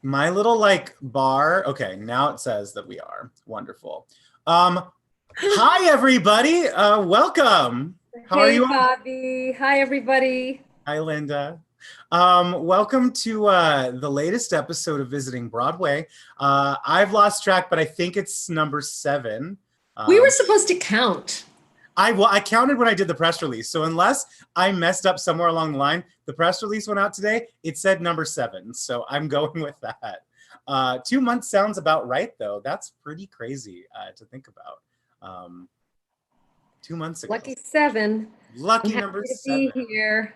My little like bar. Okay, now it says that we are. Wonderful. Um, Hi everybody. Welcome. How are Hey, you all? Bobby. Hi, everybody. Hi, Linda. Welcome to the latest episode of Visiting Broadway. I've lost track, but I think it's number 7. We were Um, supposed to count. I counted when I did the press release. So unless I messed up somewhere along the line, the press release went out today. It said number 7, so I'm going with that. 2 months sounds about right, though. That's pretty crazy to think about. Um, 2 months ago, Lucky 7. I'm lucky happy number to be 7. here.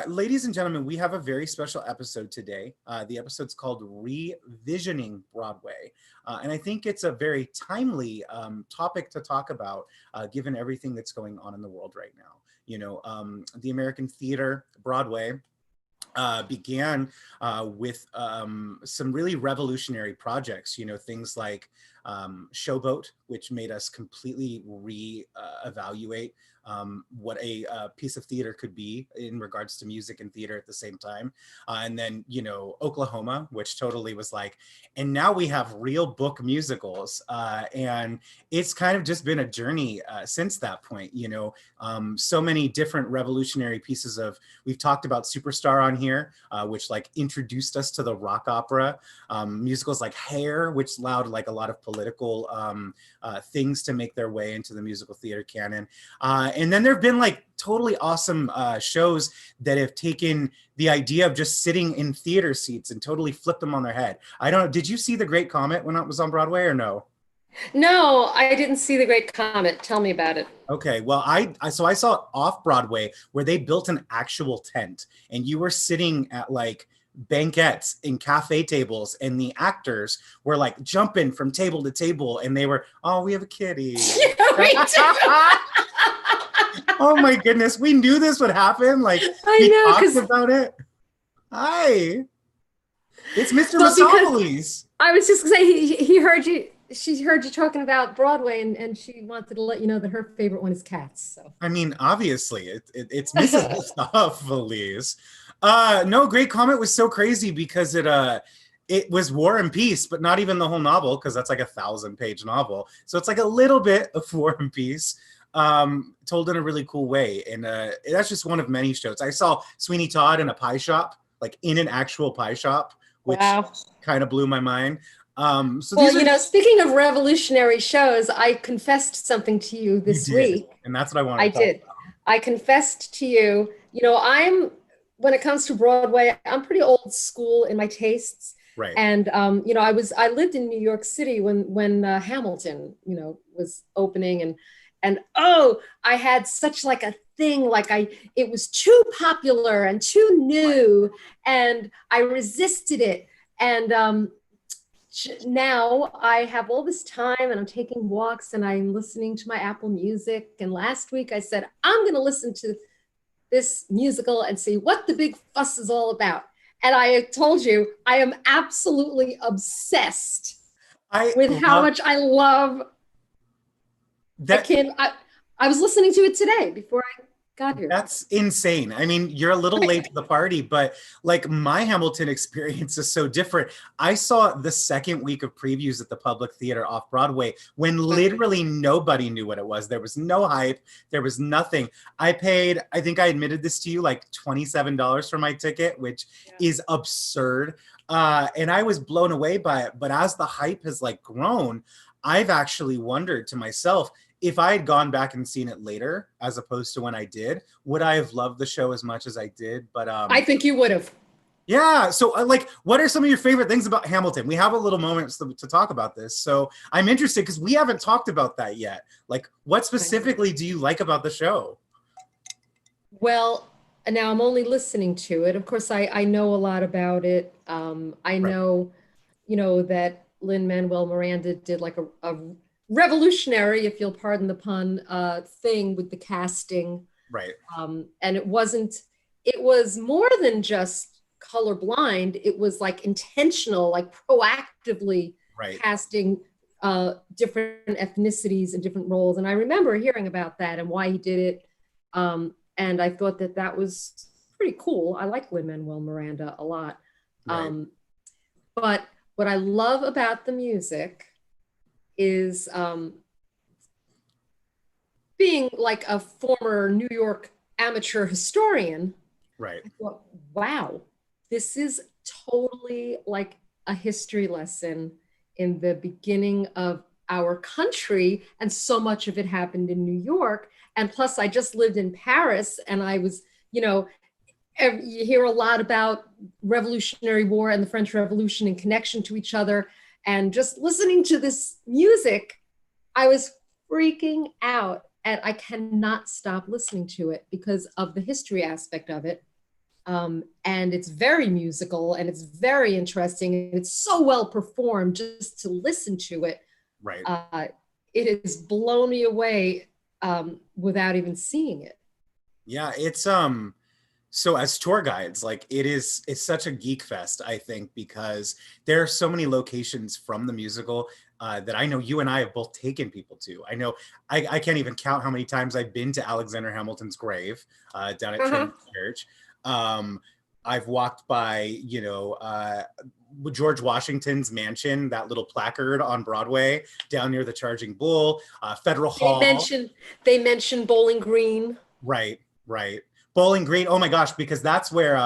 Ladies and gentlemen, we have a very special episode today. The episode's called Revisioning Broadway. And I think it's a very timely topic to talk about, given everything that's going on in the world right now. The American theater, Broadway, began with some really revolutionary projects, things like Showboat, which made us completely re-evaluate what a piece of theater could be in regards to music and theater at the same time. And then, Oklahoma, which totally was like, and now we have real book musicals. And it's kind of just been a journey since that point, so many different revolutionary pieces of, we've talked about Superstar on here, which like introduced us to the rock opera, musicals like Hair, which allowed like a lot of political things to make their way into the musical theater canon. And then there have been like totally awesome shows that have taken the idea of just sitting in theater seats and totally flipped them on their head. I don't know. Did you see The Great Comet when it was on Broadway or no? No, I didn't see The Great Comet. Tell me about it. Okay, well, I saw it off Broadway where they built an actual tent and you were sitting at like banquettes and cafe tables and the actors were like jumping from table to table and they were, oh, we have a kitty. Yeah, me too. Oh my goodness, we knew this would happen. Like I we know, talked because, about it. Hi, it's Mr. well, because Mistopheles. I was just gonna say he heard you. She heard you talking about Broadway, and she wanted to let you know that her favorite one is Cats. So. I mean, obviously, it's Mrs. Mistopheles. No, Great Comet was so crazy because it was War and Peace, but not even the whole novel because that's like a 1,000-page novel. So it's like a little bit of War and Peace, told in a really cool way. And that's just one of many shows. I saw Sweeney Todd in a pie shop, like in an actual pie shop, which Wow. kind of blew my mind. So Well, these are speaking of revolutionary shows, I confessed something to you you this did, week. and that's what I wanted I to talk did. I confessed to you, when it comes to Broadway, I'm pretty old school in my tastes. about. Right. And, I lived in New York City when Hamilton, was opening and oh, I had such like a thing, it was too popular and too new and I resisted it. And, now I have all this time and I'm taking walks and I'm listening to my Apple Music. And last week I said, I'm going to listen to this musical and see what the big fuss is all about. And I told you, I am absolutely obsessed I with how love much I love. I that. can't, I was listening to it today before I got here. That's insane. I mean, you're a little late to the party, but like my Hamilton experience is so different. I saw the second week of previews at the Public Theater off Broadway when literally nobody knew what it was. There was no hype, there was nothing. I paid, I think I admitted this to you, like $27 for my ticket, which is absurd. And I was blown away by it. But as the hype has like grown, I've actually wondered to myself, if I had gone back and seen it later, as opposed to when I did, would I have loved the show as much as I did? But I think you would have. yeah. So like, what are some of your favorite things about Hamilton? We have a little moment to talk about this. So I'm interested because we haven't talked about that yet. Like, what specifically do you like about the show? Well, now I'm only listening to it. Of course, I know a lot about it. I Right. know, that Lin-Manuel Miranda did like a revolutionary, if you'll pardon the pun, thing with the casting. Right. And it was more than just colorblind. It was like intentional, like proactively Right. casting different ethnicities and different roles. And I remember hearing about that and why he did it. And I thought that was pretty cool. I like Lin-Manuel Miranda a lot. Right. But what I love about the music is being like a former New York amateur historian, Right. I thought, wow, this is totally like a history lesson in the beginning of our country. And so much of it happened in New York. And plus, I just lived in Paris and I was, you know, you hear a lot about Revolutionary War and the French Revolution in connection to each other. And just listening to this music, I was freaking out and I cannot stop listening to it because of the history aspect of it. And it's very musical and it's very interesting. And it's so well performed just to listen to it. Right. It has blown me away without even seeing it. Yeah, it's so as tour guides, like it's such a geek fest, I think, because there are so many locations from the musical that I know you and I have both taken people to. I know I can't even count how many times I've been to Alexander Hamilton's grave down at Uh-huh. Trinity Church. I've walked by, George Washington's mansion, that little placard on Broadway down near the Charging Bull, Federal They Hall. mentioned they mentioned Bowling Green. Right, right. Bowling Green. Oh my gosh, because that's where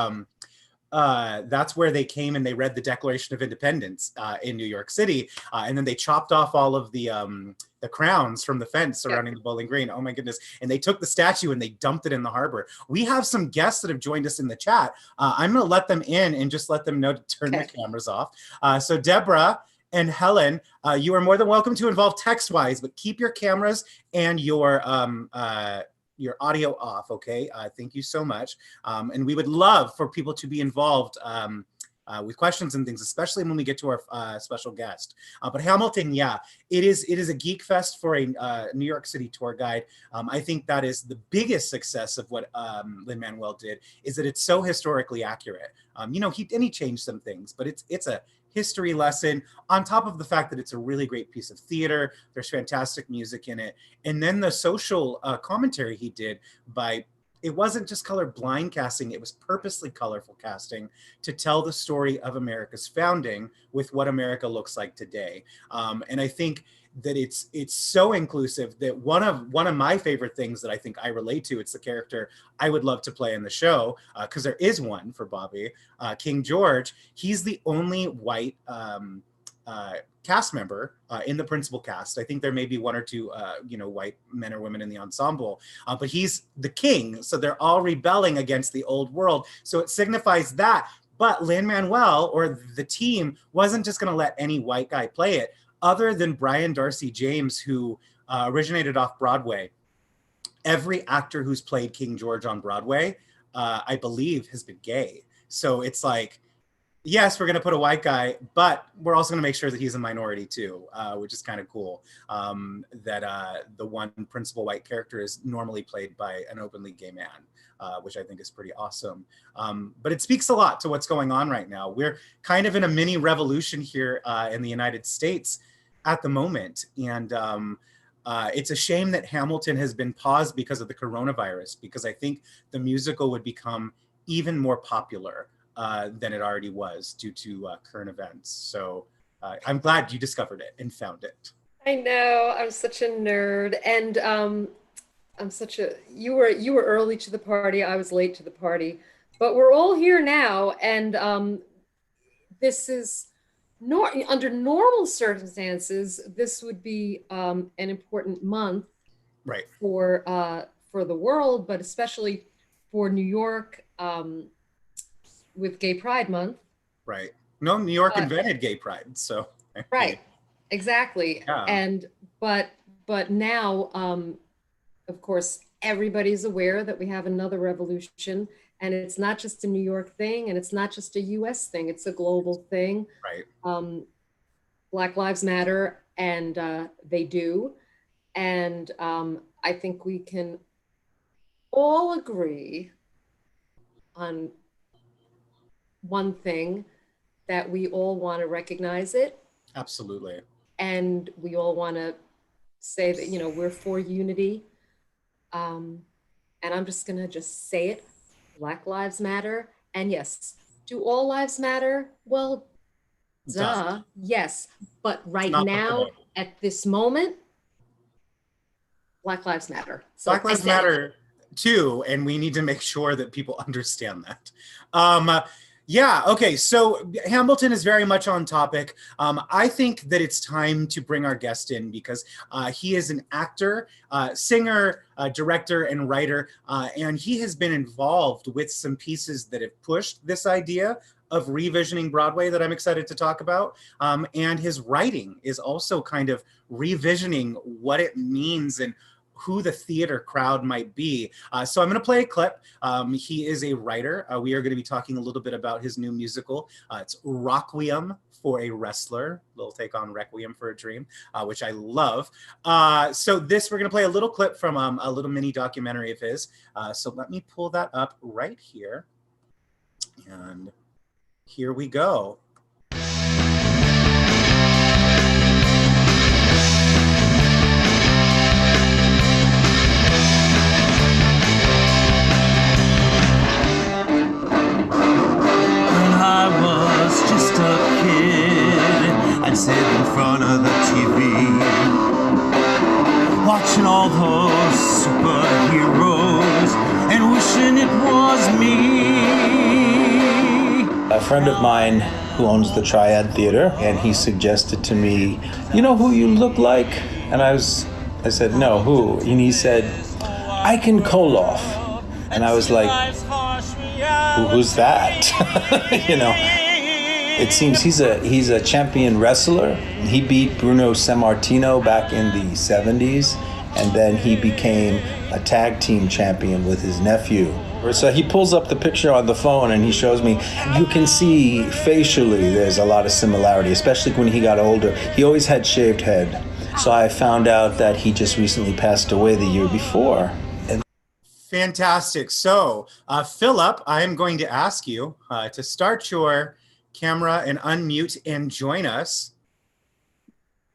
they came and they read the Declaration of Independence in New York City, and then they chopped off all of the crowns from the fence Yep. surrounding the Bowling Green. Oh my goodness! And they took the statue and they dumped it in the harbor. We have some guests that have joined us in the chat. I'm going to let them in and just let them know to turn their Okay. cameras off. So Deborah and Helen, you are more than welcome to involve text-wise, but keep your cameras and your audio off, okay? Thank you so much. And we would love for people to be involved with questions and things, especially when we get to our special guest. But Hamilton, yeah, it is a geek fest for a New York City tour guide. I think that is the biggest success of what Lin-Manuel did, is that it's so historically accurate. He changed some things, but it's a history lesson on top of the fact that it's a really great piece of theater. There's fantastic music in it. And then the social commentary he did it wasn't just color blind casting, it was purposely colorful casting to tell the story of America's founding with what America looks like today. And I think that it's so inclusive that one of my favorite things that I think I relate to, it's the character I would love to play in the show, because there is one for Bobby, King George. He's the only white cast member in the principal cast. I think there may be one or two, white men or women in the ensemble, but he's the king. So they're all rebelling against the old world. So it signifies that. But Lin-Manuel or the team wasn't just going to let any white guy play it. Other than Brian Darcy James, who originated off Broadway, every actor who's played King George on Broadway, I believe, has been gay. So it's like, yes, we're going to put a white guy, but we're also going to make sure that he's a minority too, which is kind of cool. That the one principal white character is normally played by an openly gay man, which I think is pretty awesome. But it speaks a lot to what's going on right now. We're kind of in a mini revolution here in the United States at the moment. And it's a shame that Hamilton has been paused because of the coronavirus, because I think the musical would become even more popular than it already was due to current events. So I'm glad you discovered it and found it. I know, I'm such a nerd. And I'm such a you were early to the party, I was late to the party. But we're all here now, and this is under normal circumstances, this would be an important month Right, for the world, but especially for New York with Gay Pride Month. right. No, New York Uh, invented gay pride, so. right, exactly. Yeah, And but now, of course, everybody's aware that we have another revolution, and it's not just a New York thing, and it's not just a U.S. thing; it's a global thing. right. Um, Black Lives Matter, and they do. And I think we can all agree on one thing, that we all want to recognize it, Absolutely. and we all want to say that, we're for unity. And I'm just going to just say it. Black Lives Matter. And yes, Do all lives matter? Well, Doesn't. duh, yes. But It's right not the now, point. at this moment, Black Lives Matter. So Black I Lives said it. Matter too, and we need to make sure that people understand that. Um, yeah, okay, so Hamilton is very much on topic. I think that it's time to bring our guest in because he is an actor, singer, director, and writer, and he has been involved with some pieces that have pushed this idea of revisioning Broadway that I'm excited to talk about. And his writing is also kind of revisioning what it means and who the theater crowd might be. So I'm going to play a clip. He is a writer. We are going to be talking a little bit about his new musical. It's Requiem for a Wrestler, little take on Requiem for a Dream, which I love. So we're going to play a little clip from a little mini documentary of his. So let me pull that up right here. And here we go. I'd sit in front of the TV, watching all those superheroes and wishing it was me. A friend of mine who owns the Triad Theater, and he suggested to me, you know who you look like? And I said, no, who? And he said, Iken Koloff. And I was like, who's that? You know? It seems he's a champion wrestler. He beat Bruno Sammartino back in the 70s, and then he became a tag team champion with his nephew. So he pulls up the picture on the phone and he shows me. You can see facially there's a lot of similarity, especially when he got older. He always had shaved head. So I found out that he just recently passed away the year before. Fantastic. So, Philip, I'm going to ask you to start your camera and unmute and join us.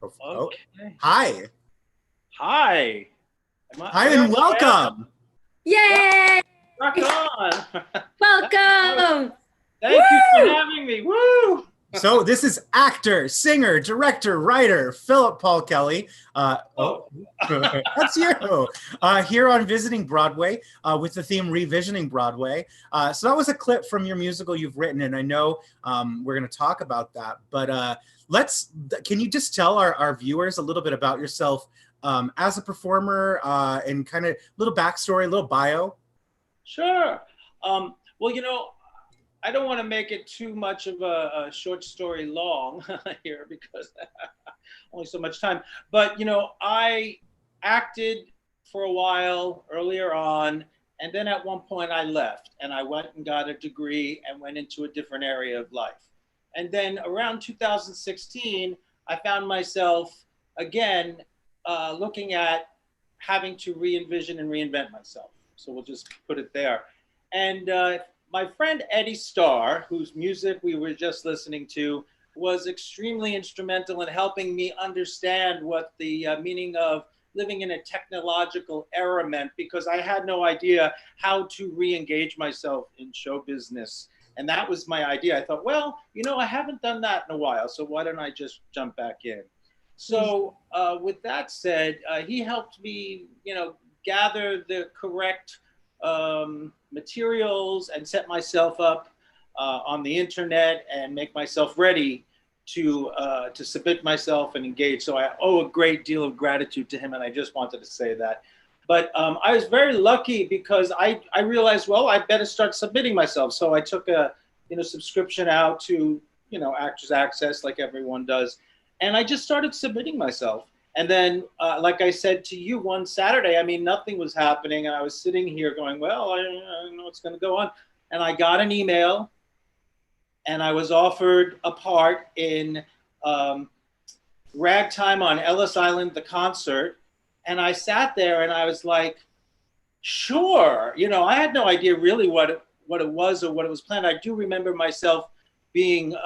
Okay. Hi. Hi. Hi and welcome. Yay! Rock on. Welcome. Thank you for having me. Woo! So this is actor, singer, director, writer, Philip Paul Kelly. That's you. Here on Visiting Broadway with the theme Revisioning Broadway. So that was a clip from your musical you've written, and I know we're going to talk about that. But can you just tell our viewers a little bit about yourself as a performer and kind of little backstory, a little bio? Sure. Well, you know, I don't want to make it too much of a short story long here because only so much time. But, you know, I acted for a while earlier on, and then at one point I left and I went and got a degree and went into a different area of life. And then around 2016, I found myself again looking at having to re-envision and reinvent myself. So we'll just put it there. And my friend Eddie Starr, whose music we were just listening to, was extremely instrumental in helping me understand what the meaning of living in a technological era meant, because I had no idea how to re-engage myself in show business. And that was my idea. I thought, well, you know, I haven't done that in a while, so why don't I just jump back in? So with that said, he helped me, you know, gather the correct materials and set myself up on the internet and make myself ready to submit myself and engage. So I owe a great deal of gratitude to him, and I just wanted to say that. But I was very lucky because I realized, well, I better start submitting myself. So I took a subscription out to Actors Access like everyone does, and I just started submitting myself. And then, like I said to you one Saturday, I mean, nothing was happening. And I was sitting here going, well, I don't know what's going to go on. And I got an email and I was offered a part in Ragtime on Ellis Island, the concert. And I sat there and I was like, sure. You know, I had no idea really what it was or what it was planned. I do remember myself being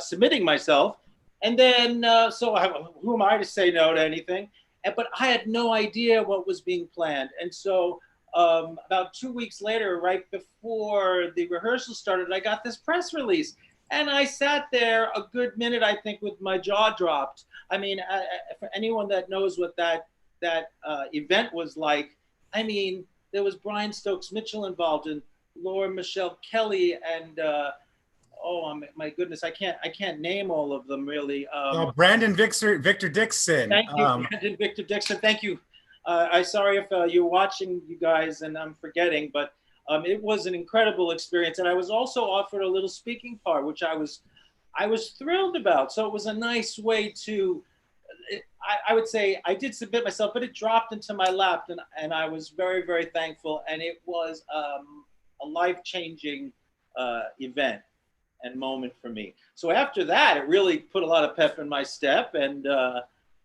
submitting myself. And then, who am I to say no to anything? But I had no idea what was being planned. And so about 2 weeks later, right before the rehearsal started, I got this press release. And I sat there a good minute, I think, with my jaw dropped. I mean, for anyone that knows what that event was like, I mean, there was Brian Stokes Mitchell involved, and Laura Michelle Kelly, and oh my goodness, I can't name all of them really. Brandon Victor Dixon. Thank you, Brandon Victor Dixon. Thank you. I'm sorry if you're watching, you guys, and I'm forgetting, but it was an incredible experience. And I was also offered a little speaking part, which I was thrilled about. So it was a nice way to, I would say I did submit myself, but it dropped into my lap, and I was very, very thankful. And it was a life-changing event and moment for me. So after that, it really put a lot of pep in my step. And,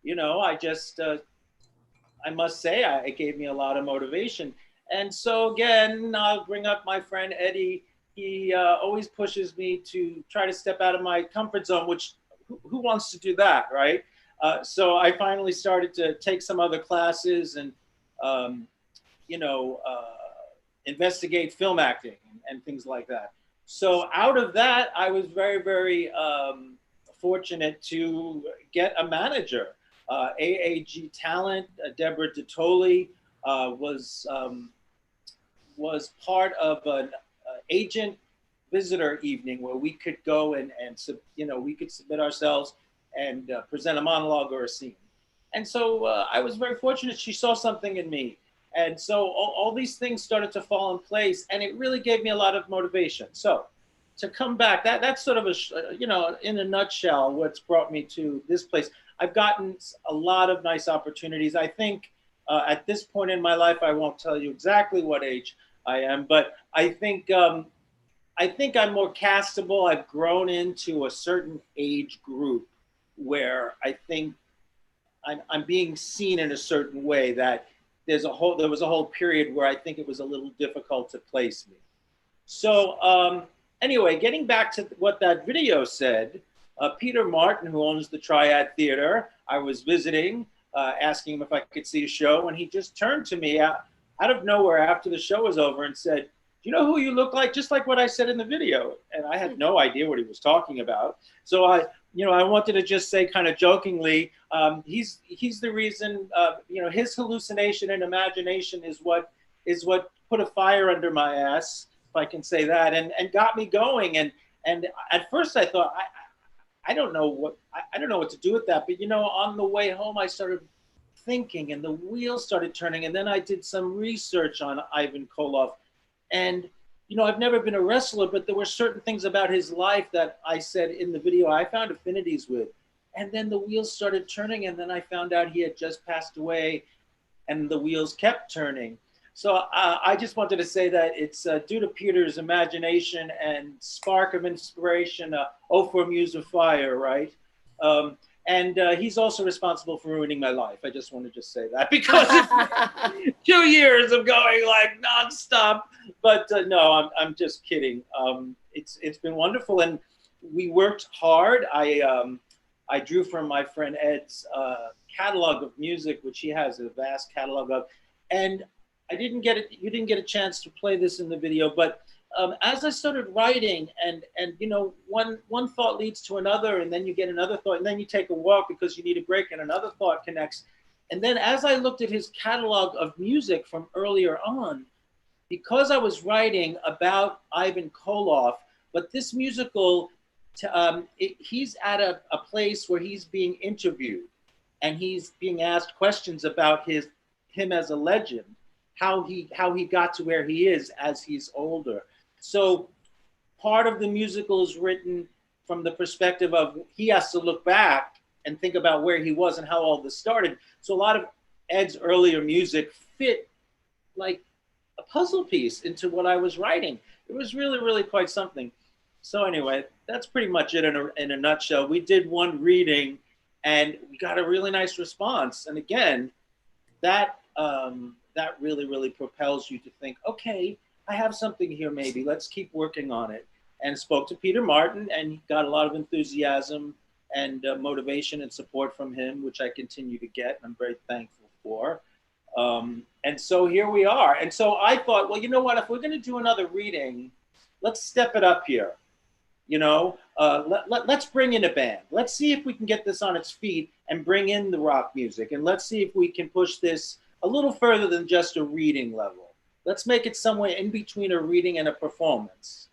you know, I just, I must say, it gave me a lot of motivation. And so again, I'll bring up my friend Eddie. He always pushes me to try to step out of my comfort zone, which who wants to do that, right? So I finally started to take some other classes and, you know, investigate film acting and things like that. So out of that, I was very, very fortunate to get a manager. AAG Talent, Deborah DeToli was part of an agent visitor evening where we could go and you know, we could submit ourselves and present a monologue or a scene. And so I was very fortunate. She saw something in me. And so all these things started to fall in place, and it really gave me a lot of motivation. So to come back, that's sort of a, you know, in a nutshell, what's brought me to this place. I've gotten a lot of nice opportunities. I think at this point in my life, I won't tell you exactly what age I am, but I think I'm more castable. I've grown into a certain age group where I think I'm being seen in a certain way that there was a whole period where I think it was a little difficult to place me. So anyway, getting back to what that video said, Peter Martin, who owns the Triad Theater, I was visiting, asking him if I could see a show, and he just turned to me out of nowhere after the show was over and said, "Do you know who you look like?" Just like what I said in the video. And I had no idea what he was talking about. So I wanted to just say kind of jokingly, he's the reason, you know, his hallucination and imagination is what put a fire under my ass, if I can say that, and got me going. And at first I thought, I don't know what to do with that. But, you know, on the way home, I started thinking and the wheels started turning. And then I did some research on Ivan Koloff. And, you know, I've never been a wrestler, but there were certain things about his life that I said in the video I found affinities with. And then the wheels started turning. And then I found out he had just passed away and the wheels kept turning. So I just wanted to say that it's due to Peter's imagination and spark of inspiration, for a muse of fire, right? And he's also responsible for ruining my life. I just want to just say that because it's 2 years of going like nonstop. But no, I'm just kidding. It's been wonderful, and we worked hard. I drew from my friend Ed's catalog of music, which he has a vast catalog of, and you didn't get a chance to play this in the video, but as I started writing, and you know, one thought leads to another, and then you get another thought, and then you take a walk because you need a break, and another thought connects. And then as I looked at his catalog of music from earlier on, because I was writing about Ivan Koloff, but this musical, he's at a place where he's being interviewed, and he's being asked questions about him as a legend, how he got to where he is as he's older. So part of the musical is written from the perspective of he has to look back and think about where he was and how all this started. So a lot of Ed's earlier music fit like a puzzle piece into what I was writing. It was really, really quite something. So anyway, that's pretty much it in a nutshell. We did one reading and we got a really nice response. And again, that really, really propels you to think, okay, I have something here maybe, let's keep working on it. And spoke to Peter Martin, and he got a lot of enthusiasm and motivation and support from him, which I continue to get, and I'm very thankful for. And so here we are. And so I thought, well, you know what? If we're going to do another reading, let's step it up here. Let's bring in a band. Let's see if we can get this on its feet and bring in the rock music. And let's see if we can push this a little further than just a reading level. Let's make it somewhere in between a reading and a performance,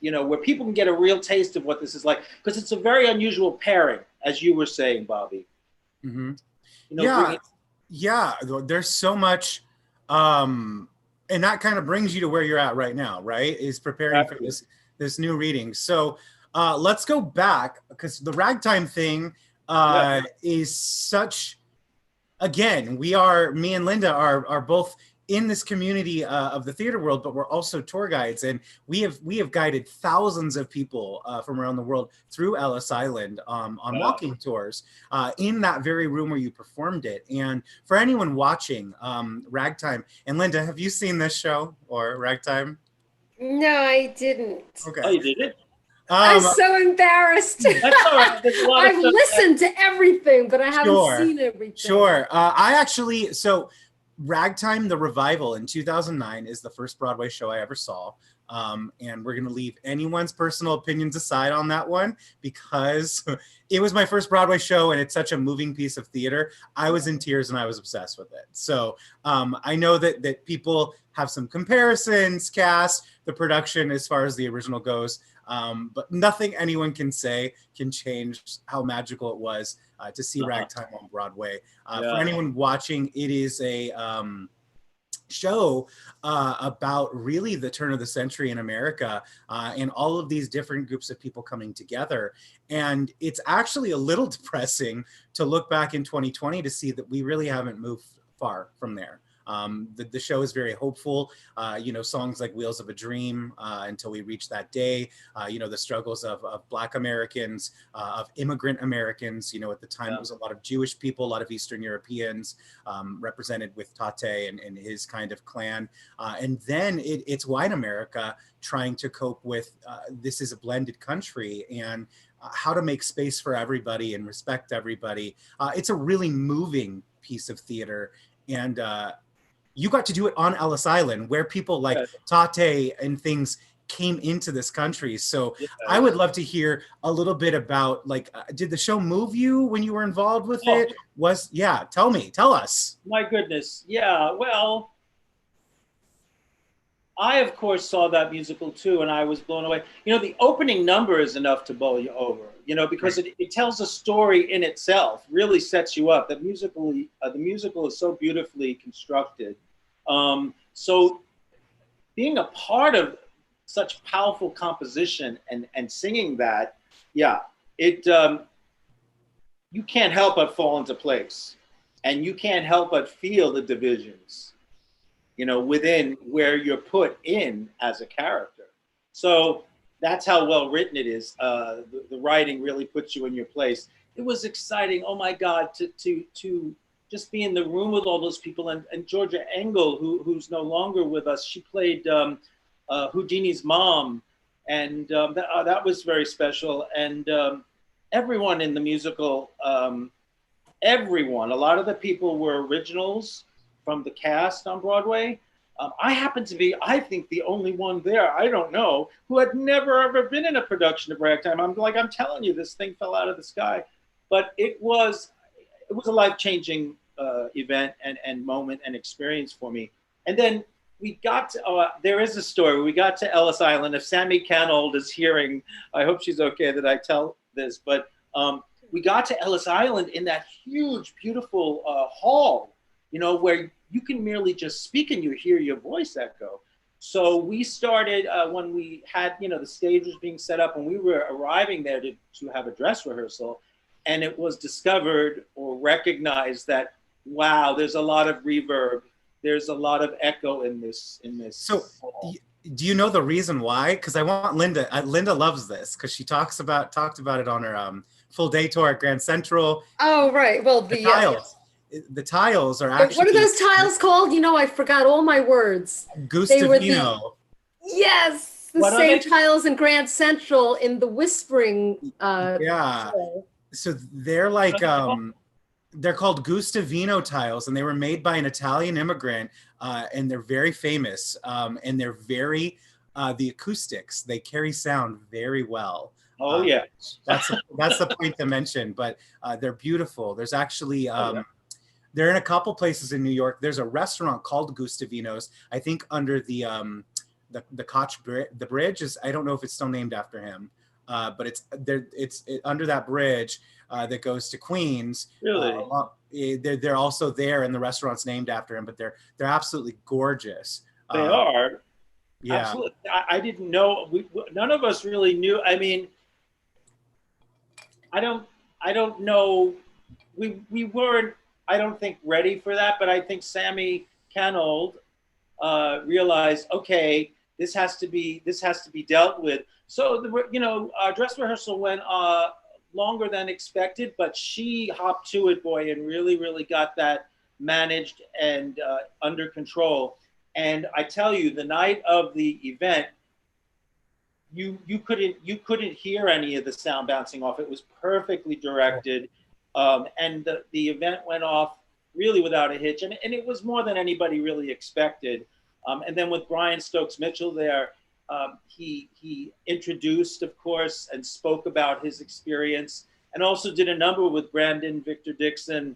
where people can get a real taste of what this is like. Because it's a very unusual pairing, as you were saying, Bobby. Mm-hmm. Yeah. Yeah. There's so much. And that kind of brings you to where you're at right now, right? Is preparing for this new reading. So let's go back, because the ragtime thing is such, again, me and Linda are both in this community of the theater world, but we're also tour guides, and we have guided thousands of people from around the world through Ellis Island on walking tours in that very room where you performed it. And for anyone watching ragtime, and Linda, have you seen this show or ragtime? No, I didn't. Okay. Oh, you did it? I'm so embarrassed. That's all right. I've listened to everything, but I haven't seen everything. Sure. So Ragtime, the revival in 2009 is the first Broadway show I ever saw. And we're going to leave anyone's personal opinions aside on that one, because it was my first Broadway show and it's such a moving piece of theater. I was in tears and I was obsessed with it. So I know that people have some comparisons, cast, the production as far as the original goes. But nothing anyone can say can change how magical it was to see Ragtime on Broadway. For anyone watching, it is a show about really the turn of the century in America and all of these different groups of people coming together. And it's actually a little depressing to look back in 2020 to see that we really haven't moved far from there. The show is very hopeful, songs like Wheels of a Dream, Until We Reach That Day, the struggles of Black Americans, of immigrant Americans. At the time it was a lot of Jewish people, a lot of Eastern Europeans represented with Tate and his kind of clan. And then it's white America trying to cope with this is a blended country and how to make space for everybody and respect everybody. It's a really moving piece of theater. And you got to do it on Ellis Island, where people like Tate and things came into this country. So I would love to hear a little bit about, did the show move you when you were involved with it? Tell us. My goodness. Yeah, well, I, of course, saw that musical too, and I was blown away. The opening number is enough to bowl you over, because it tells a story in itself, really sets you up. The musical is so beautifully constructed. So being a part of such powerful composition and singing that, you can't help but fall into place, and you can't help but feel the divisions, within where you're put in as a character. So that's how well written it is. The writing really puts you in your place. It was exciting. Oh my God, to just be in the room with all those people. And Georgia Engel, who's no longer with us, she played Houdini's mom. And that was very special. And everyone in the musical, everyone, a lot of the people were originals from the cast on Broadway. I happen to be, I think, the only one there, I don't know, who had never ever been in a production of Ragtime. I'm telling you, this thing fell out of the sky. But it was a life-changing event and moment and experience for me. And then we got to, there is a story. We got to Ellis Island. If Sammy Canold is hearing, I hope she's okay that I tell this, but we got to Ellis Island in that huge, beautiful hall, where you can merely just speak and you hear your voice echo. So we started when we had, the stage was being set up and we were arriving there to have a dress rehearsal. And it was discovered or recognized that, wow, there's a lot of reverb. There's a lot of echo in this. So do you know the reason why? Because I want Linda, Linda loves this because she talked about it on her full day tour at Grand Central. Oh, right. Well, the tiles. The tiles are actually. What are those tiles called? I forgot all my words. Gustavino. Yes, the same tiles in Grand Central in the Whispering. Yeah. Show. So they're like They're called Gustavino tiles, and they were made by an Italian immigrant, and they're very famous. And they're very the acoustics. They carry sound very well. Oh yeah, That's the point to mention. But they're beautiful. There's actually they're in a couple places in New York. There's a restaurant called Gustavino's. I think under the Koch the bridge is. I don't know if it's still named after him, but it's there. It's under that bridge. That goes to Queens. Really? They're also there, and the restaurant's named after him. But they're absolutely gorgeous. They are. Yeah. Absolutely. I didn't know. None of us really knew. I mean, I don't know. We weren't. I don't think ready for that. But I think Sammy Canold realized, okay, this has to be dealt with. So dress rehearsal went longer than expected, but she hopped to it, boy, and really got that managed and under control. And I tell you, the night of the event, you couldn't hear any of the sound bouncing off. It was perfectly directed, and the event went off really without a hitch, and it was more than anybody really expected. And then with Brian Stokes Mitchell there, he introduced, of course, and spoke about his experience, and also did a number with Brandon Victor Dixon,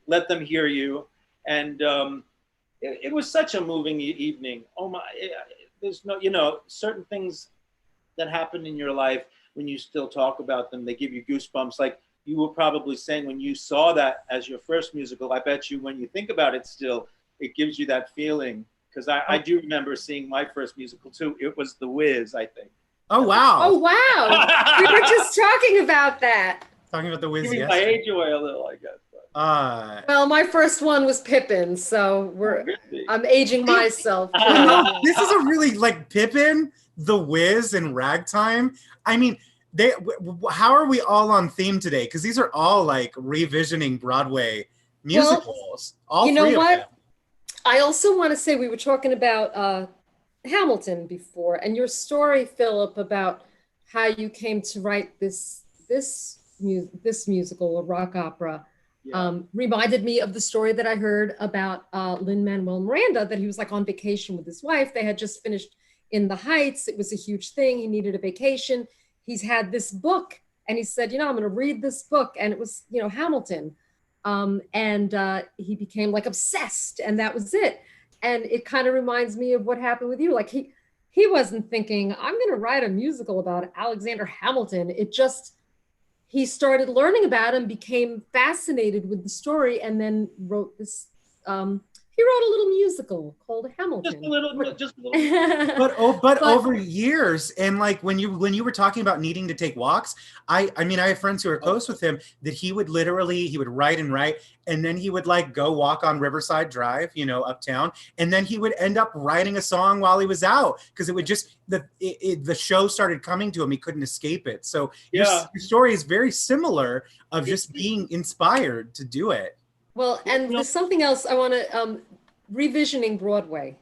Let Them Hear You. And it was such a moving evening. Oh my, there's no, certain things that happen in your life, when you still talk about them, they give you goosebumps. Like you were probably saying, when you saw that as your first musical, I bet you when you think about it still, it gives you that feeling. Because I do remember seeing my first musical too. It was The Wiz, I think. Oh wow! Oh wow! We were just talking about that. Talking about The Wiz. Giving my age away a little, I guess. Well, my first one was Pippin, so I'm aging myself. This is a really like Pippin, The Wiz, and Ragtime. I mean, how are we all on theme today? Because these are all like revisioning Broadway musicals. Well, you know what? I also want to say, we were talking about Hamilton before, and your story, Philip, about how you came to write this musical, a rock opera, reminded me of the story that I heard about Lin-Manuel Miranda, that he was like on vacation with his wife. They had just finished In the Heights. It was a huge thing. He needed a vacation. He's had this book, and he said, I'm going to read this book. And it was, Hamilton. And he became like obsessed, and that was it. And it kind of reminds me of what happened with you. Like he wasn't thinking, I'm going to write a musical about Alexander Hamilton. It just, he started learning about him, became fascinated with the story, and then wrote this. He wrote a little musical called Hamilton. Just a little. But over years, and like when you were talking about needing to take walks, I mean, I have friends who are close with him that he would write, and then he would like go walk on Riverside Drive, uptown, and then he would end up writing a song while he was out, because it would just the show started coming to him. He couldn't escape it. So your story is very similar of just being inspired to do it. Well, and there's something else I want to, revisioning Broadway.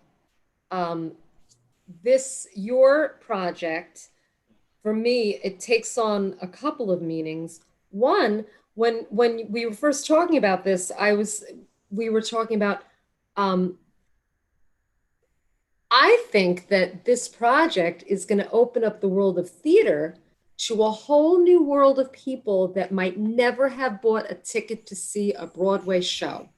Your project, for me, it takes on a couple of meanings. One, when we were first talking about this, we were talking about, I think that this project is going to open up the world of theater to a whole new world of people that might never have bought a ticket to see a Broadway show.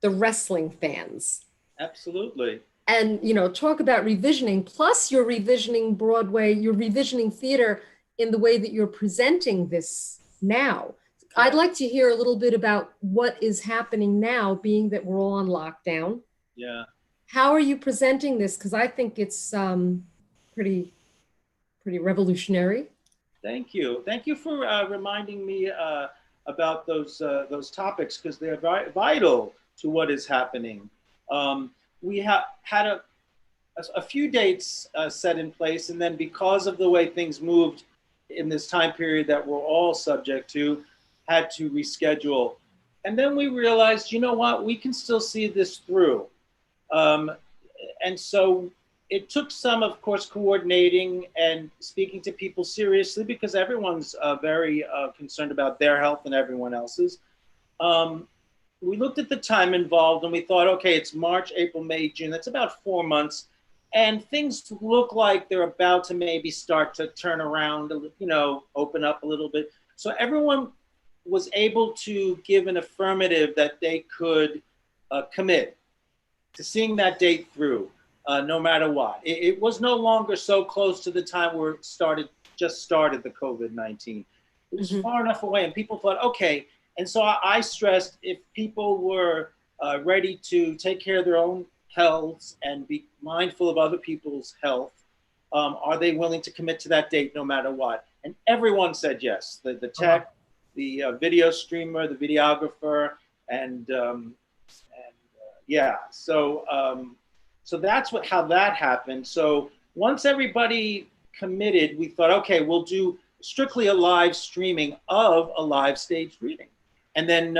The wrestling fans. Absolutely. And, talk about revisioning, plus you're revisioning Broadway, you're revisioning theater in the way that you're presenting this now. I'd like to hear a little bit about what is happening now, being that we're all on lockdown. Yeah. How are you presenting this? Because I think it's pretty revolutionary. Thank you for reminding me about those topics, because they're vital to what is happening. We had a few dates set in place, and then because of the way things moved in this time period that we're all subject to, had to reschedule. And then we realized, we can still see this through. And so it took some, of course, coordinating and speaking to people seriously, because everyone's very concerned about their health and everyone else's. we looked at the time involved and we thought, okay, it's March, April, May, June. That's about 4 months. And things look like they're about to maybe start to turn around, open up a little bit. So everyone was able to give an affirmative that they could commit to seeing that date through, no matter what. It was no longer so close to the time where it just started the COVID-19. It was far enough away, and people thought, okay. And so I stressed, if people were ready to take care of their own health and be mindful of other people's health, are they willing to commit to that date no matter what? And everyone said yes. The tech, the video streamer, the videographer, and yeah. So that's how that happened. So once everybody committed, we thought, okay, we'll do strictly a live streaming of a live staged reading. And then,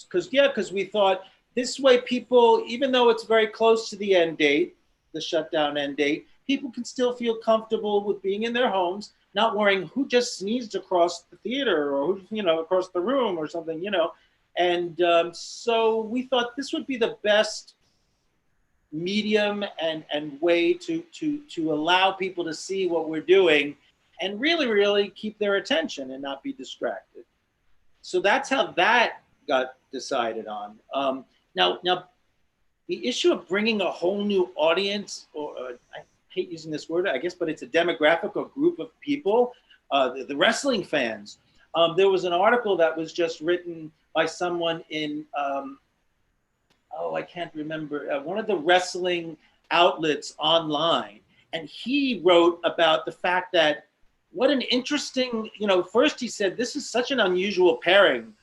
because we thought this way people, even though it's very close to the end date, the shutdown end date, people can still feel comfortable with being in their homes, not worrying who just sneezed across the theater or who, across the room or something, And so we thought this would be the best medium and way to allow people to see what we're doing and really keep their attention and not be distracted. So that's how that got decided on. Now, the issue of bringing a whole new audience, or I hate using this word, I guess, but it's a demographic or group of people, the wrestling fans. There was an article that was just written by someone in, I can't remember, one of the wrestling outlets online. And he wrote about the fact that what an interesting, first he said, this is such an unusual pairing,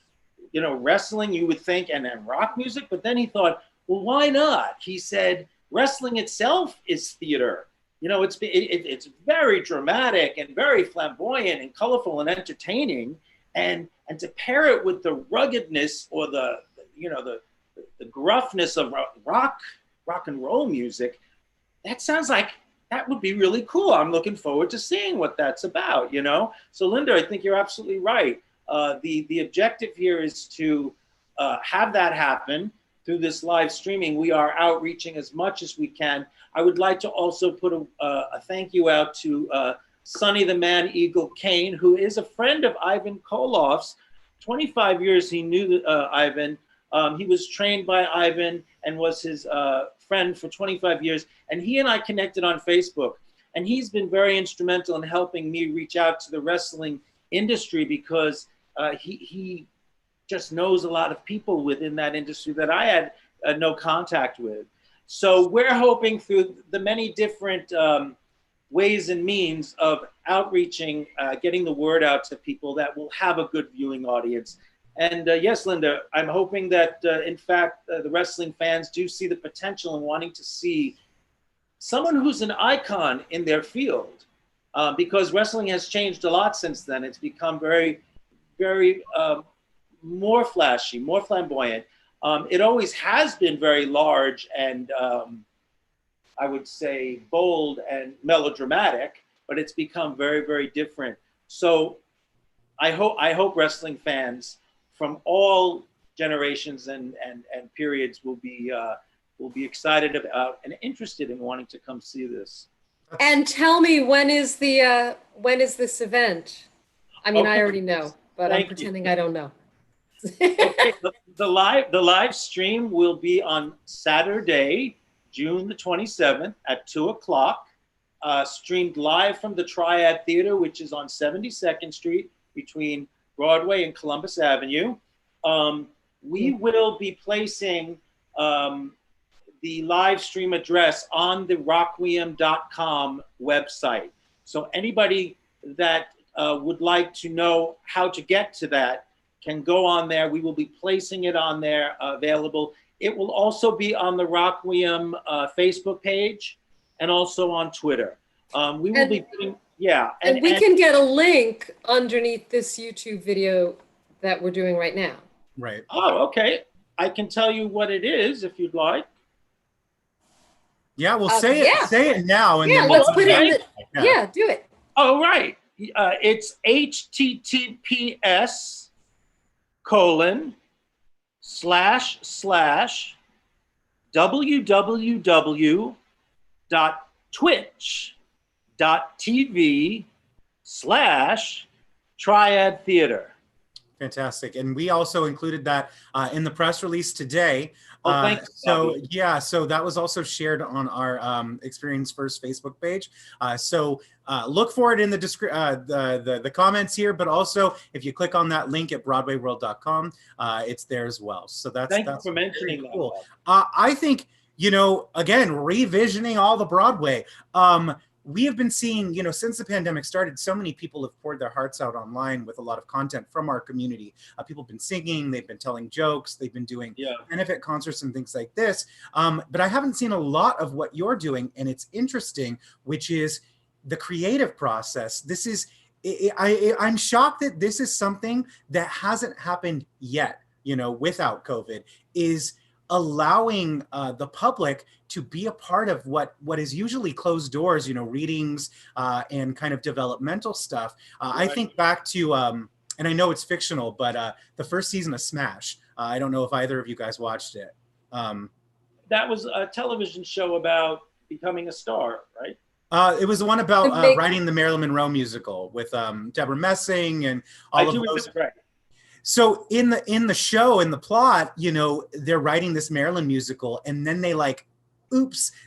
wrestling, you would think, and then rock music. But then he thought, well, why not? He said, wrestling itself is theater. It's very dramatic and very flamboyant and colorful and entertaining. And to pair it with the ruggedness or the gruffness of rock and roll music, that sounds like that would be really cool. I'm looking forward to seeing what that's about, So Linda, I think you're absolutely right. The objective here is to have that happen through this live streaming. We are outreaching as much as we can. I would like to also put a thank you out to Sonny the Man Eagle Kane, who is a friend of Ivan Koloff's. 25 years he knew Ivan. He was trained by Ivan and was his friend for 25 years. And he and I connected on Facebook. And he's been very instrumental in helping me reach out to the wrestling industry because he just knows a lot of people within that industry that I had no contact with. So we're hoping through the many different ways and means of outreaching, getting the word out to people that will have a good viewing audience. And yes, Linda, I'm hoping that in fact, the wrestling fans do see the potential in wanting to see someone who's an icon in their field, because wrestling has changed a lot since then. It's become very, very more flashy, more flamboyant. It always has been very large and I would say bold and melodramatic, but it's become very, very different. So I hope wrestling fans from all generations and periods will be excited about and interested in wanting to come see this. And tell me, when is this event? I mean, I already know, but I'm pretending I don't know. Okay, the live stream will be on Saturday, June the 27th at 2:00, streamed live from the Triad Theater, which is on 72nd Street between Broadway and Columbus Avenue. We will be placing the live stream address on the rockwiem.com website. So anybody that would like to know how to get to that can go on there. We will be placing it on there available. It will also be on the Rockwiem Facebook page and also on Twitter. We will be doing, yeah. And we can get a link underneath this YouTube video that we're doing right now. Right. Oh, okay. I can tell you what it is if you'd like. Yeah, well, say it now. And yeah, then let's put it in the, yeah, do it. Oh, right. It's https www.twitch.tv/Triad Theater. Fantastic. And we also included that in the press release today. Oh, thanks, so Bobby. yeah, so that was also shared on our Experience First Facebook page. So look for it in the comments here, but also if you click on that link at BroadwayWorld.com, it's there as well. So that's Thank you for mentioning that. cool. I think, again, revisioning all the Broadway. We have been seeing, since the pandemic started, so many people have poured their hearts out online with a lot of content from our community. People have been singing, they've been telling jokes, they've been doing benefit concerts and things like this. But I haven't seen a lot of what you're doing, and it's interesting, which is the creative process. This is, I'm shocked that this is something that hasn't happened yet, without COVID, is allowing the public to be a part of what is usually closed doors, readings and kind of developmental stuff. I think back to, and I know it's fictional, but the first season of Smash. I don't know if either of you guys watched it. That was a television show about becoming a star, right? It was the one about writing the Marilyn Monroe musical with Deborah Messing and all of those. Right. So in the show, in the plot, they're writing this Marilyn musical, and then they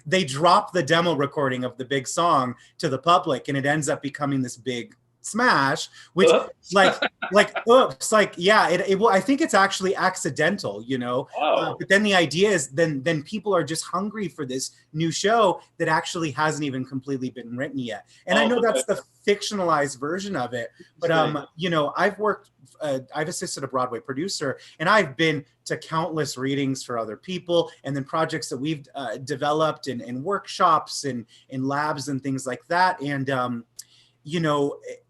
they drop the demo recording of the big song to the public, and it ends up becoming this big smash, which oops, I think it's actually accidental, but then the idea is then people are just hungry for this new show that actually hasn't even completely been written yet. And I know that's the fictionalized version of it, but I've assisted a Broadway producer, and I've been to countless readings for other people, and then projects that we've developed and workshops and labs and things like that. And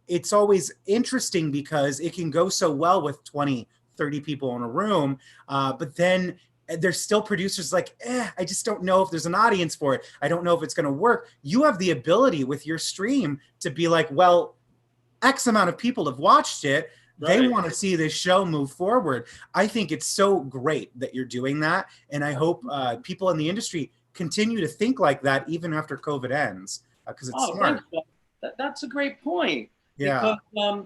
it's always interesting because it can go so well with 20, 30 people in a room, but then there's still producers I just don't know if there's an audience for it. I don't know if it's going to work. You have the ability with your stream to be well, X amount of people have watched it. Right. They want to see this show move forward. I think it's so great that you're doing that. And I hope people in the industry continue to think like that even after COVID ends, because it's smart. That's a great point. Yeah. Because,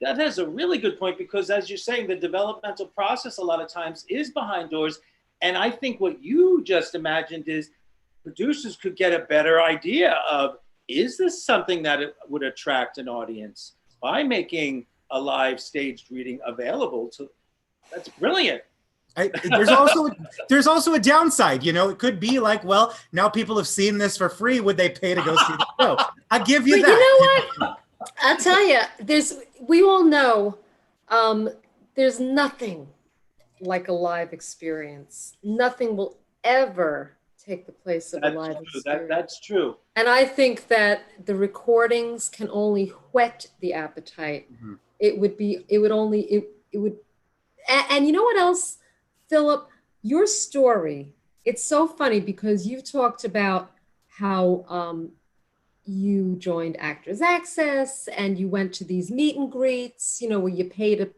that is a really good point, because as you're saying, the developmental process a lot of times is behind doors. And I think what you just imagined is producers could get a better idea of, is this something that it would attract an audience by making a live staged reading available to? That's brilliant. There's also a downside, it could be now people have seen this for free. Would they pay to go see the show? I'll give you that. You know what? I'll tell you, we all know there's nothing like a live experience. Nothing will ever take the place of a live experience. That's true. And I think that the recordings can only whet the appetite. Mm-hmm. And you know what else, Philip? Your story, it's so funny because you've talked about how you joined Actors Access and you went to these meet and greets, where you pay to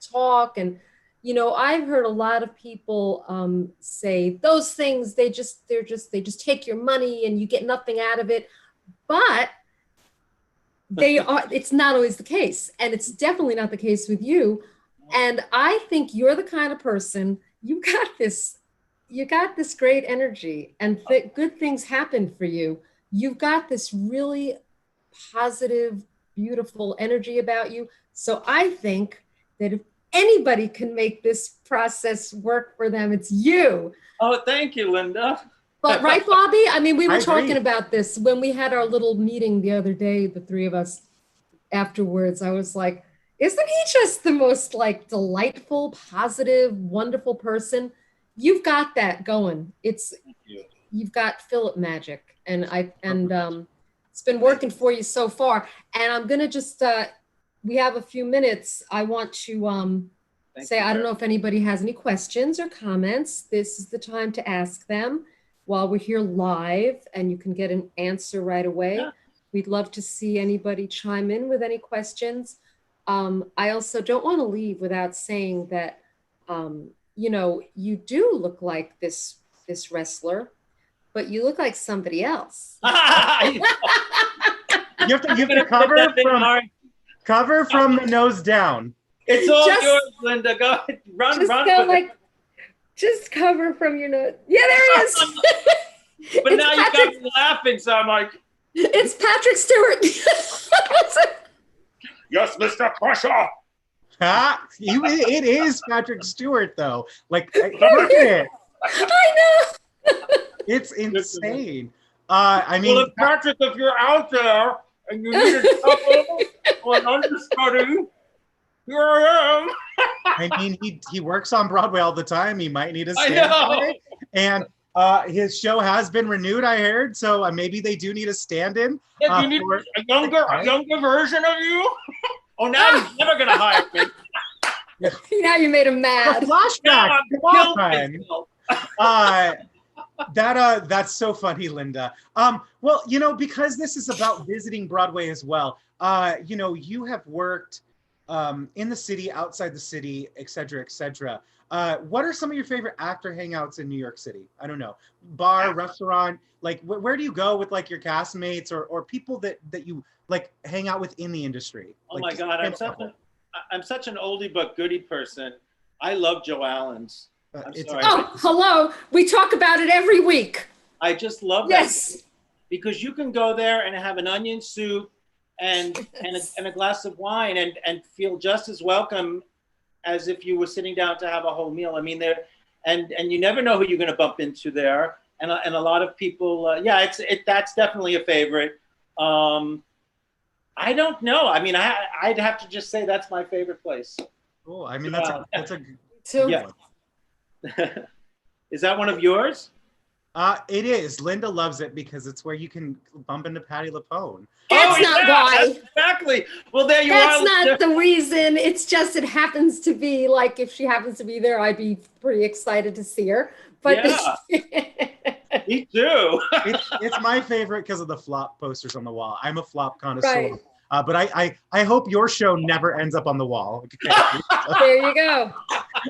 talk. And, I've heard a lot of people say those things, they just take your money and you get nothing out of it. But it's not always the case. And it's definitely not the case with you. And I think you're the kind of person, you got this great energy, and good things happen for you. You've got this really positive, beautiful energy about you. So I think that if anybody can make this process work for them, it's you. Oh, thank you, Linda. But right, Bobby? I mean, we were talking about this when we had our little meeting the other day, the three of us afterwards. I was like, isn't he just the most delightful, positive, wonderful person? You've got that going. You've got Philip magic. And it's been working for you so far. And I'm gonna just we have a few minutes. I want to say, I don't know if anybody has any questions or comments. This is the time to ask them while we're here live, and you can get an answer right away. Yeah. We'd love to see anybody chime in with any questions. I also don't want to leave without saying that, you know, you do look like this wrestler, but you look like somebody else. You have to cover from the nose down. It's all yours, Linda. Go ahead. Run with it. Just cover from your nose. Yeah, there it is. But now you got me laughing, so I'm like, it's Patrick Stewart. yes, Mr. Crusher. It is Patrick Stewart, though. Like, look at it. I know. It's insane. I mean, well, Patrick, if you're out there and you need a double or an understudy, here I am. I mean, he works on Broadway all the time. He might need a stand-in. And his show has been renewed, I heard. So maybe they do need a stand-in. Yeah, you need a younger version of you? Oh, now he's never going to hire me. Now you made him mad. A flashback. Come on. That's so funny, Linda. Well, you know, because this is about visiting Broadway as well, you know, you have worked in the city, outside the city, et cetera, et cetera. What are some of your favorite actor hangouts in New York City? I don't know, bar, restaurant, like where do you go with like your castmates or people that you like hang out with in the industry? Oh like, my God, I'm such an oldie but goodie person. I love Joe Allen's. I'm sorry. Oh, hello. We talk about it every week. I just love that. Yes. Because you can go there and have an onion soup and a glass of wine and feel just as welcome as if you were sitting down to have a whole meal. I mean, and you never know who you're going to bump into there. And a lot of people, that's definitely a favorite. I don't know. I mean, I'd have to just say that's my favorite place. Cool. I mean, that's a yeah. Is that one of yours? It is. Linda loves it because it's where you can bump into Patti LuPone. That's not why. That's exactly. Well, there you That's are. That's not the reason. It's just it happens to be like if she happens to be there, I'd be pretty excited to see her. But yeah. Me too. it's my favorite because of the flop posters on the wall. I'm a flop connoisseur. Right. But I hope your show never ends up on the wall. Okay. There you go.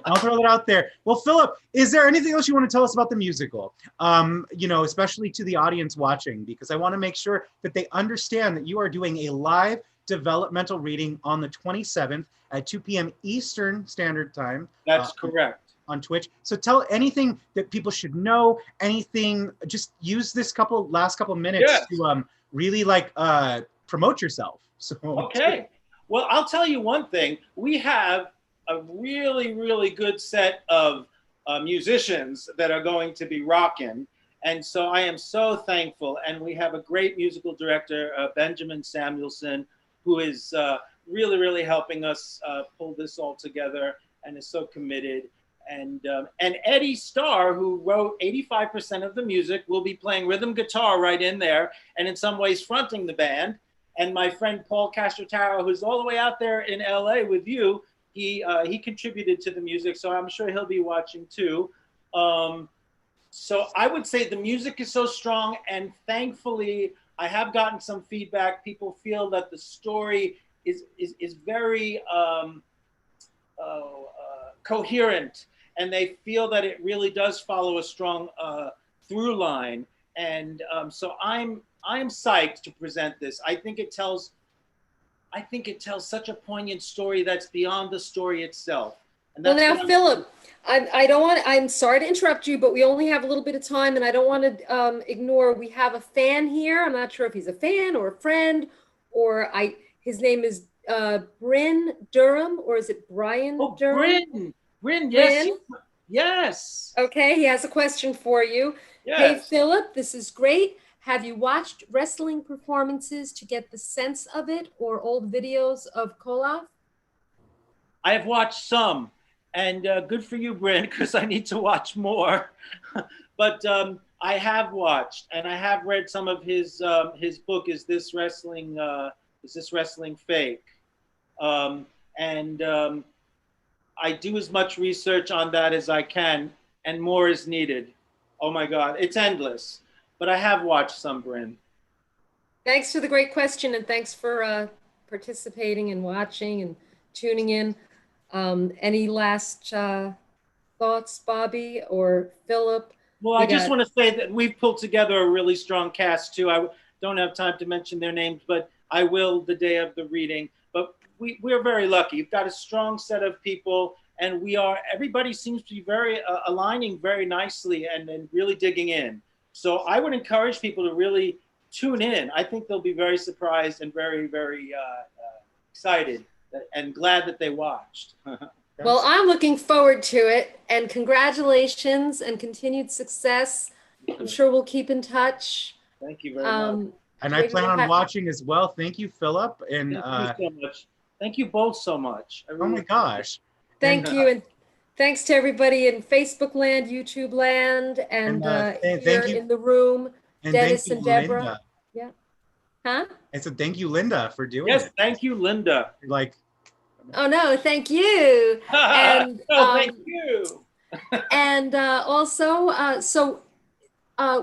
I'll throw that out there. Well, Philip, is there anything else you want to tell us about the musical? You know, especially to the audience watching, because I want to make sure that they understand that you are doing a live developmental reading on the 27th at 2 p.m. Eastern Standard Time. That's correct. On Twitch. So tell anything that people should know, anything, just use this last couple minutes to really like promote yourself. So okay. Well, I'll tell you one thing. We have a really, really good set of musicians that are going to be rocking. And so I am so thankful. And we have a great musical director, Benjamin Samuelson, who is really, really helping us pull this all together and is so committed. And Eddie Starr, who wrote 85% of the music, will be playing rhythm guitar right in there and in some ways fronting the band. And my friend Paul Castrotaro, who's all the way out there in LA with you, he contributed to the music, so I'm sure he'll be watching too. So I would say the music is so strong, and thankfully I have gotten some feedback. People feel that the story is very coherent, and they feel that it really does follow a strong through line. And so I'm psyched to present this. I think it tells such a poignant story that's beyond the story itself. And well, now, Philip, I don't want. I'm sorry to interrupt you, but we only have a little bit of time, and I don't want to ignore. We have a fan here. I'm not sure if he's a fan or a friend, or his name is Bryn Durham, or is it Brian Durham? Bryn, yes, yes. Okay, he has a question for you. Yes. Hey, Philip, this is great. Have you watched wrestling performances to get the sense of it, or old videos of Koloff? I have watched some, and good for you, Bryn, because I need to watch more. But I have watched, and I have read some of his book. Is this wrestling fake? I do as much research on that as I can, and more is needed. Oh my God, it's endless. But I have watched some, Bryn. Thanks for the great question, and thanks for participating and watching and tuning in. Any last thoughts, Bobby or Philip? Well, I just want to say that we've pulled together a really strong cast too. I don't have time to mention their names, but I will the day of the reading. But we're very lucky. We've got a strong set of people, and everybody seems to be very aligning very nicely and really digging in. So I would encourage people to really tune in. I think they'll be very surprised and very, very excited and glad that they watched. Well, I'm looking forward to it, and congratulations and continued success. I'm sure we'll keep in touch. Thank you very much. And I plan on watching as well. Thank you, Philip. And thank you so much. Thank you both so much. Oh my gosh. Thank you. And thanks to everybody in Facebook land, YouTube land, and here in the room, Dennis and Deborah. Linda. Yeah. Huh? I said thank you, Linda, for doing it. Yes, thank you, Linda. Like, oh no, thank you. And thank you. And also, so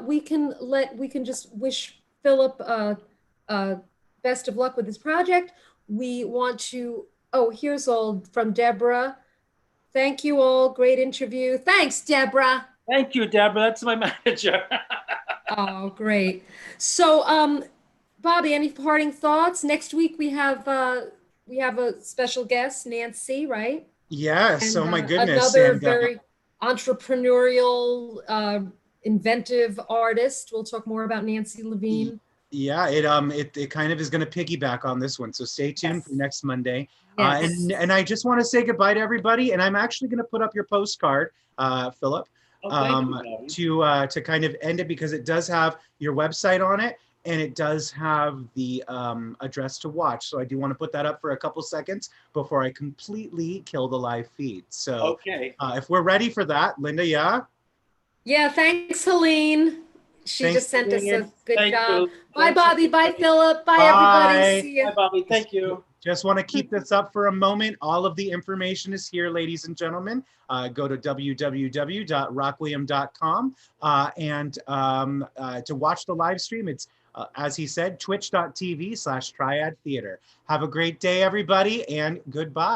we can just wish Philip best of luck with his project. We want to. Oh, here's all from Deborah. Thank you all. Great interview. Thanks, Deborah. Thank you, Deborah. That's my manager. Oh, great. So, Bobby, any parting thoughts? Next week we have a special guest, Nancy, right? Yes. Oh my goodness. Another very entrepreneurial, inventive artist. We'll talk more about Nancy Levine. Yeah, it kind of is going to piggyback on this one. So stay tuned for next Monday. Yes. And I just want to say goodbye to everybody. And I'm actually going to put up your postcard, Philip, to kind of end it, because it does have your website on it, and it does have the address to watch. So I do want to put that up for a couple seconds before I completely kill the live feed. So if we're ready for that, Linda, yeah? Yeah, thanks, Helene. She just sent us a good job. Bye, Thanks. Bobby. Bye, Philip. Bye, everybody. See you. Bye, Bobby. Thank you. Just want to keep this up for a moment. All of the information is here, ladies and gentlemen. Go to www.rockwilliam.com and to watch the live stream, it's, as he said, twitch.tv/Triad Theater. Have a great day, everybody, and goodbye.